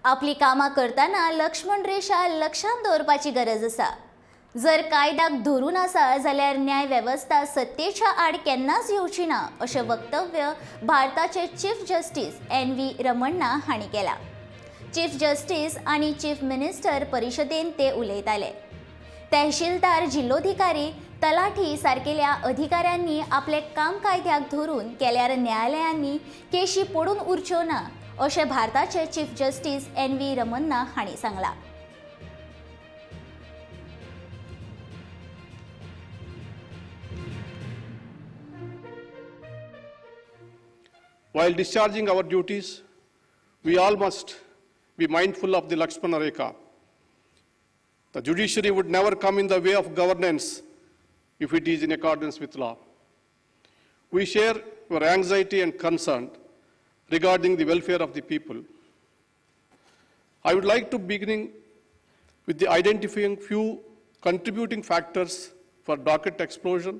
आपली कामां करताना लक्ष्मण रेषा लक्षात दवरपाची गरज आसा। जर कायद्याक धरून आसा जाल्यार न्याय वेवस्था सत्तेच्या आड केन्नाच येवची ना अशें वक्तव्य भारताचे चीफ जस्टिस NV रमण्णा हांणी केला। चीफ जस्टिस आनी चीफ मिनिस्टर परिशदेंत ते उलयताले। तहसीलदार, जिल्लोधिकारी, तलाठी सारकेल्या अधिकाऱ्यांनी आपले काम कायद्याक धरून केल्यार न्यायालयांनी केशी पडून उरच्यो ना अशें भारताचे चीफ जस्टिस NV रमण्णा हांणी Sangla. While discharging our duties, we all must be mindful of the Lakshaman Rekha. The judiciary would never come in the way of governance if it is in accordance with law. We share your anxiety and concern regarding the welfare of the people. I would like to begin with the identifying few contributing factors for docket explosion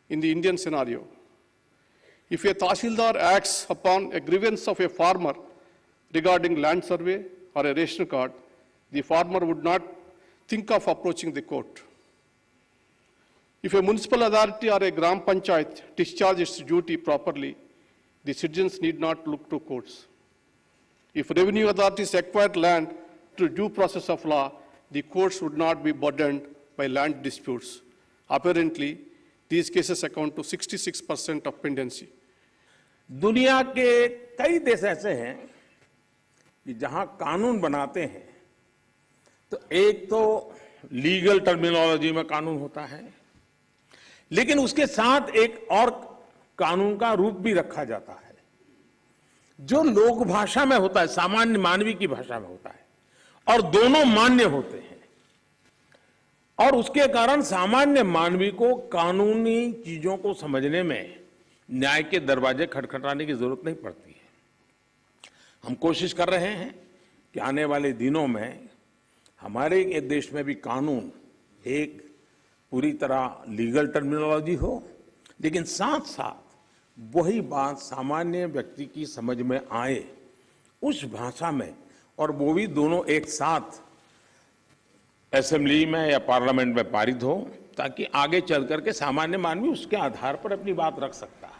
in the Indian scenario. If a Tahsildar acts upon a grievance of a farmer regarding land survey or a ration card, the farmer would not think of approaching the court. If a municipal authority or a Gram Panchayat discharges its duty properly, the citizens need not look to courts. If revenue authorities acquire land through due process of law, the courts would not be burdened by land disputes. Apparently, these cases account to 66% of pendency. दुनिया के कई देश ऐसे हैं कि जहां कानून बनाते हैं तो एक तो लीगल टर्मिनोलॉजी में कानून होता है, लेकिन उसके साथ एक और कानून का रूप भी रखा जाता है जो लोक भाषा में होता है, सामान्य मानवी की भाषा में होता है, और दोनों मान्य होते हैं। और उसके कारण सामान्य मानवी को कानूनी चीजों को समझने में न्याय के दरवाजे खटखटाने की जरूरत नहीं पड़ती है। हम कोशिश कर रहे हैं कि आने वाले दिनों में हमारे देश में भी कानून एक पूरी तरह लीगल टर्मिनोलॉजी हो, लेकिन साथ साथ वही बात सामान्य व्यक्ति की समझ में आए उस भाषा में, और वो भी दोनों एक साथ असेंबली में या पार्लियामेंट में पारित हो, ताकि आगे चल करके सामान्य मानवी उसके आधार पर अपनी बात रख सकता है।